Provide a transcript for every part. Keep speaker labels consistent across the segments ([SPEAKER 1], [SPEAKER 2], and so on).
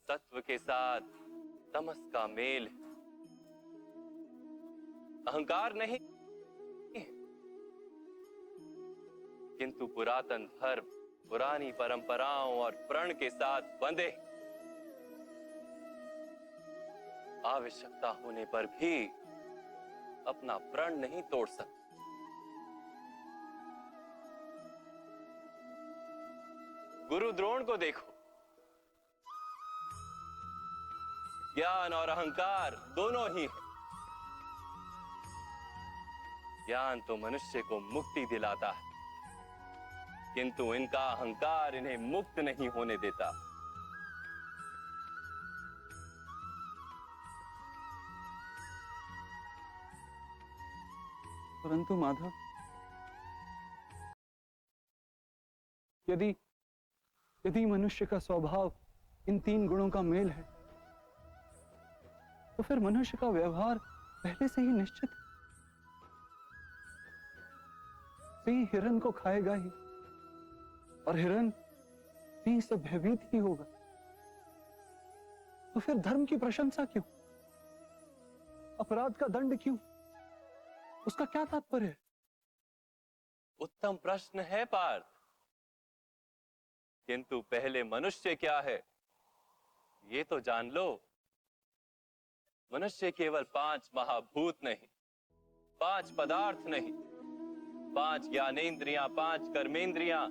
[SPEAKER 1] तत्व के साथ तमस का मेल है। अहंकार नहीं, किंतु पुरातन धर्म, पुरानी परंपराओं और प्रण के साथ बंधे, आवश्यकता होने पर भी अपना प्रण नहीं तोड़ सकते। गुरु द्रोण को देखो, ज्ञान और अहंकार दोनों ही है। ज्ञान तो मनुष्य को मुक्ति दिलाता है, किंतु इनका अहंकार इन्हें मुक्त नहीं होने देता।
[SPEAKER 2] परंतु माधव, यदि यदि मनुष्य का स्वभाव इन तीन गुणों का मेल है, तो फिर मनुष्य का व्यवहार पहले से ही निश्चित है। सिंह हिरन को खाएगा ही, और हिरन सिंह से भयभीत ही होगा। तो फिर धर्म की प्रशंसा क्यों? अपराध का दंड क्यों? उसका क्या तात्पर्य है?
[SPEAKER 1] उत्तम प्रश्न है पार्थ, किंतु पहले मनुष्य क्या है ये तो जान लो। मनुष्य केवल 5 महाभूत नहीं, 5 पदार्थ नहीं, 5 ज्ञानेंद्रियां, 5 कर्मेंद्रियां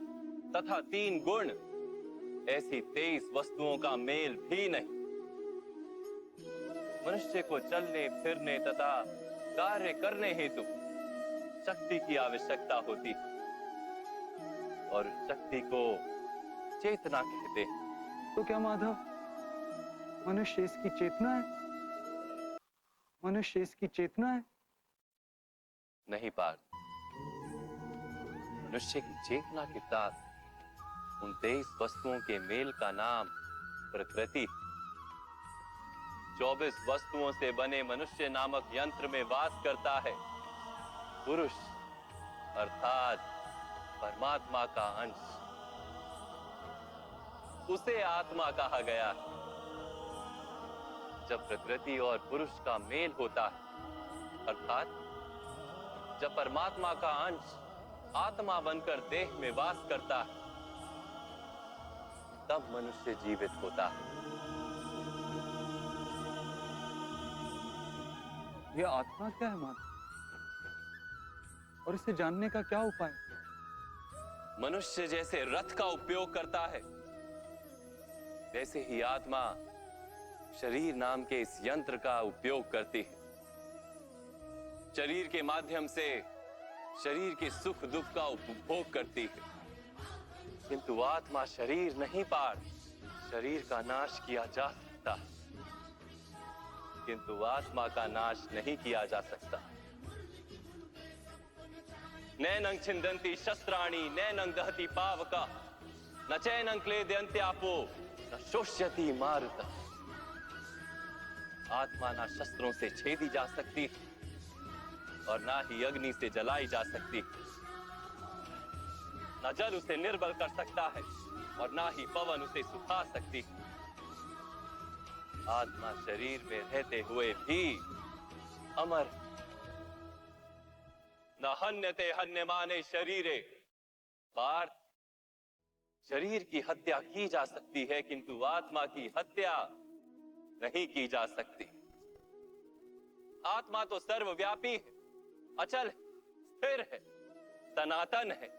[SPEAKER 1] तथा 3 गुण, ऐसी 23 वस्तुओं का मेल भी नहीं। मनुष्य को चलने फिरने तथा कार्य करने हेतु शक्ति की आवश्यकता होती है, और शक्ति को चेतना कहते हैं।
[SPEAKER 2] तो क्या माधव, मनुष्य इसकी चेतना है? मनुष्य इसकी चेतना है?
[SPEAKER 1] नहीं पार्थ, मनुष्य की चेतना के साथ उन 23 वस्तुओं के मेल का नाम प्रकृति। 24 वस्तुओं से बने मनुष्य नामक यंत्र में वास करता है पुरुष, अर्थात परमात्मा का अंश। उसे आत्मा कहा गया है। जब प्रकृति और पुरुष का मेल होता है, अर्थात जब परमात्मा का अंश आत्मा बनकर देह में वास करता है, तब मनुष्य जीवित होता है।
[SPEAKER 2] यह आत्मा क्या है माधव, और इसे जानने का क्या उपाय?
[SPEAKER 1] मनुष्य जैसे रथ का उपयोग करता है, वैसे ही आत्मा शरीर नाम के इस यंत्र का उपयोग करती है। शरीर के माध्यम से शरीर के सुख दुख का उपभोग करती है, किंतु आत्मा शरीर नहीं पार्थ। शरीर का नाश किया जा सकता है, किंतु आत्मा का नाश नहीं किया जा सकता। नैनं छिन्दन्ति शस्त्राणि नैनं दहति पावका, न चैनं क्लेदयन्त्यापो न शोष्यति मारुतः। आत्मा ना शस्त्रों से छेदी जा सकती और ना ही अग्नि से जलाई जा सकती। ना जल उसे निर्बल कर सकता है और ना ही पवन उसे सुखा सकती। आत्मा शरीर में रहते हुए भी अमर। न हन्यते हन्यमाने शरीरे। पार्थ, शरीर की हत्या की जा सकती है, किंतु आत्मा की हत्या नहीं की जा सकती। आत्मा तो सर्वव्यापी है, अचल है, स्थिर है, सनातन है।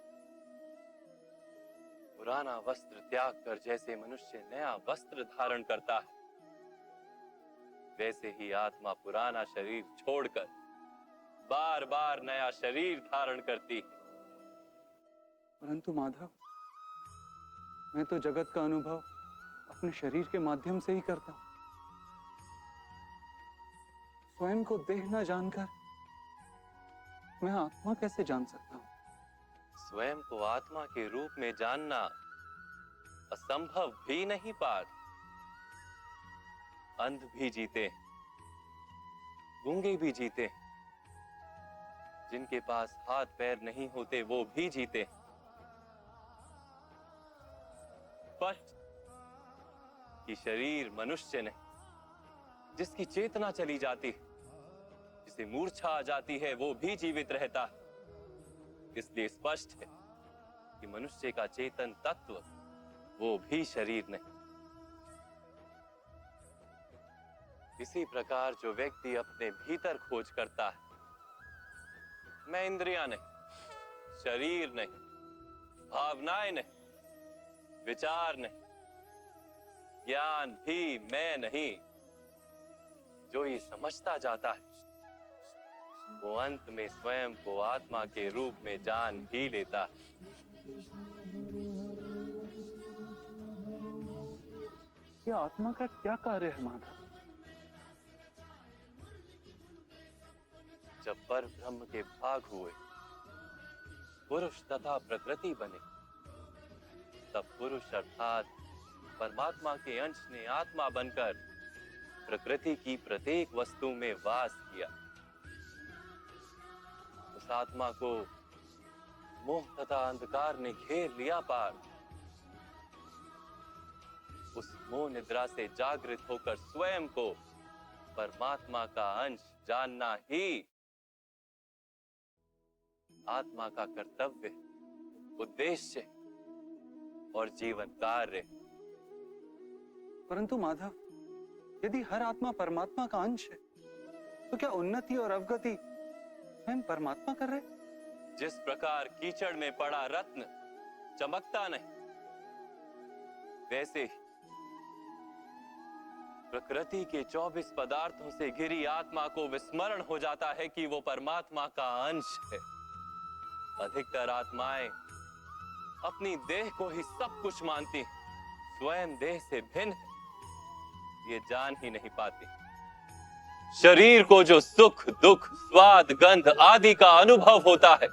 [SPEAKER 1] पुराना वस्त्र त्याग कर जैसे मनुष्य नया वस्त्र धारण करता है, वैसे ही आत्मा पुराना शरीर छोड़कर बार बार नया शरीर धारण करती है।
[SPEAKER 2] परंतु माधव, मैं तो जगत का अनुभव अपने शरीर के माध्यम से ही करता हूं। स्वयं को देह न जानकर मैं आत्मा कैसे जान सकता हूं?
[SPEAKER 1] स्वयं को आत्मा के रूप में जानना असंभव भी नहीं पार्थ। अंध भी जीते हैं, गूंगे भी जीते हैं, जिनके पास हाथ पैर नहीं होते वो भी जीते हैं। पर कि शरीर मनुष्य नहीं, जिसकी चेतना चली जाती है, जिसे मूर्छा आ जाती है, वो भी जीवित रहता है। इसलिए स्पष्ट है कि मनुष्य का चेतन तत्व वो भी शरीर नहीं। इसी प्रकार जो व्यक्ति अपने भीतर खोज करता है, मैं इंद्रियां नहीं, शरीर नहीं, भावनाएं नहीं, विचार नहीं, ज्ञान भी मैं नहीं, जो ये समझता जाता है, वो अंत में स्वयं को आत्मा के रूप में जान ही लेता है।
[SPEAKER 2] ये आत्मा का क्या कार्य है माधव?
[SPEAKER 1] जब पर ब्रह्म के भाग हुए, पुरुष तथा प्रकृति बने, तब पुरुष अर्थात परमात्मा के अंश ने आत्मा बनकर प्रकृति की प्रत्येक वस्तु में वास किया। उस आत्मा को मोह तथा अंधकार ने घेर लिया पार। उस मोह निद्रा से जागृत होकर स्वयं को परमात्मा का अंश जानना ही आत्मा का कर्तव्य, उद्देश्य और जीवन कार्य।
[SPEAKER 2] परंतु माधव, यदि हर आत्मा परमात्मा का अंश है, तो क्या उन्नति और अवगति स्वयं परमात्मा कर रहे?
[SPEAKER 1] जिस प्रकार कीचड़ में पड़ा रत्न चमकता नहीं, वैसे ही प्रकृति के 24 पदार्थों से घिरी आत्मा को विस्मरण हो जाता है कि वो परमात्मा का अंश है। अधिकतर आत्माएं अपनी देह को ही सब कुछ मानती, स्वयं देह से भिन्न है, ये जान ही नहीं पाती। शरीर को जो सुख, दुख, स्वाद, गंध आदि का अनुभव होता है,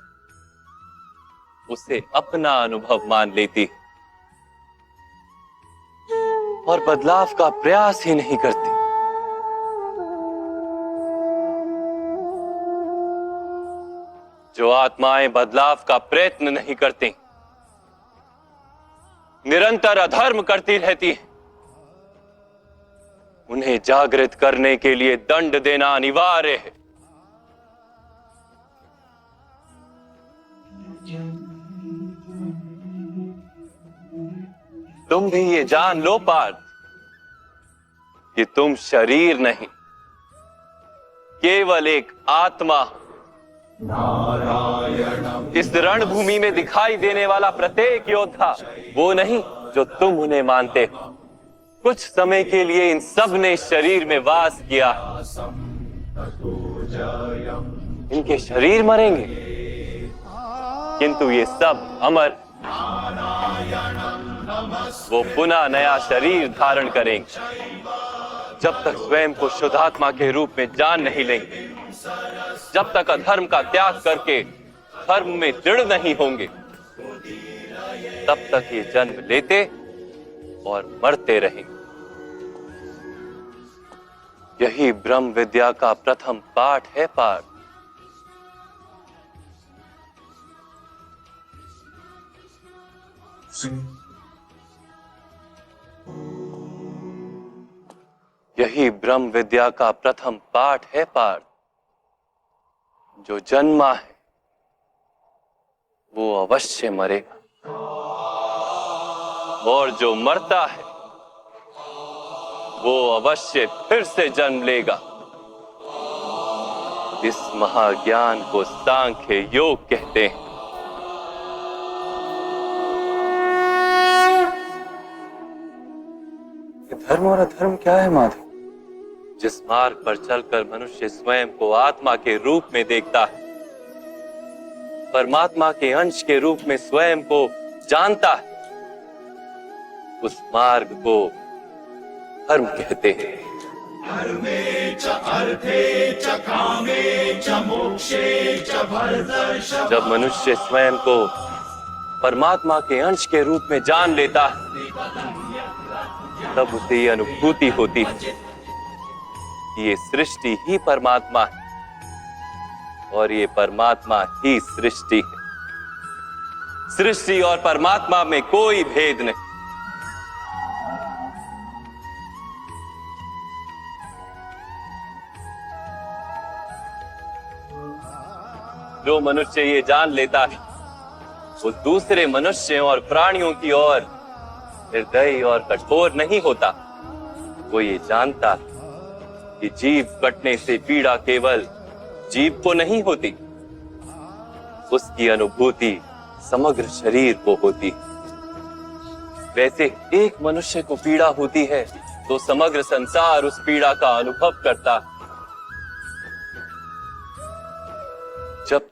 [SPEAKER 1] उसे अपना अनुभव मान लेती है और बदलाव का प्रयास ही नहीं करती। जो आत्माएं बदलाव का प्रयत्न नहीं करती, निरंतर अधर्म करती रहती हैं, उन्हें जागृत करने के लिए दंड देना अनिवार्य है। तुम भी ये जान लो पार्थ कि तुम शरीर नहीं, केवल एक आत्मा। इस रणभूमि में दिखाई देने वाला प्रत्येक योद्धा वो नहीं जो तुम उन्हें मानते हो। कुछ समय के लिए इन सब ने इस शरीर में वास किया। इनके शरीर मरेंगे, किंतु ये सब अमर, वो पुनः नया शरीर धारण करेंगे। जब तक स्वयं को शुद्धात्मा के रूप में जान नहीं लेंगे, जब तक अधर्म का त्याग करके धर्म में दृढ़ नहीं होंगे, तब तक ये जन्म लेते और मरते रहेंगे। यही ब्रह्म विद्या का प्रथम पाठ है पार्थ। यही ब्रह्म विद्या का प्रथम पाठ है पार्थ। जो जन्मा है वो अवश्य मरेगा, और जो मरता है वो अवश्य फिर से जन्म लेगा। इस महाज्ञान को सांख्य योग कहते हैं।
[SPEAKER 2] धर्म और अधर्म क्या है माधव?
[SPEAKER 1] जिस मार्ग पर चलकर मनुष्य स्वयं को आत्मा के रूप में देखता है, परमात्मा के अंश के रूप में स्वयं को जानता है, उस मार्ग को धर्म कहते हैं।
[SPEAKER 3] धर्मे च अर्थे च कामे च मोक्षे च भरतर्षभ।
[SPEAKER 1] जब मनुष्य स्वयं को परमात्मा के अंश के रूप में जान लेता है, तब उसे ये अनुभूति होती है कि ये सृष्टि ही परमात्मा है और ये परमात्मा ही सृष्टि है। सृष्टि और परमात्मा में कोई भेद नहीं। जो मनुष्य ये जान लेता है वो दूसरे मनुष्यों और प्राणियों की ओर निर्दयी और कठोर नहीं होता। वो ये जानता है कि जीव कटने से पीड़ा केवल जीव को नहीं होती, उसकी अनुभूति समग्र शरीर को होती। वैसे एक मनुष्य को पीड़ा होती है तो समग्र संसार उस पीड़ा का अनुभव करता। जब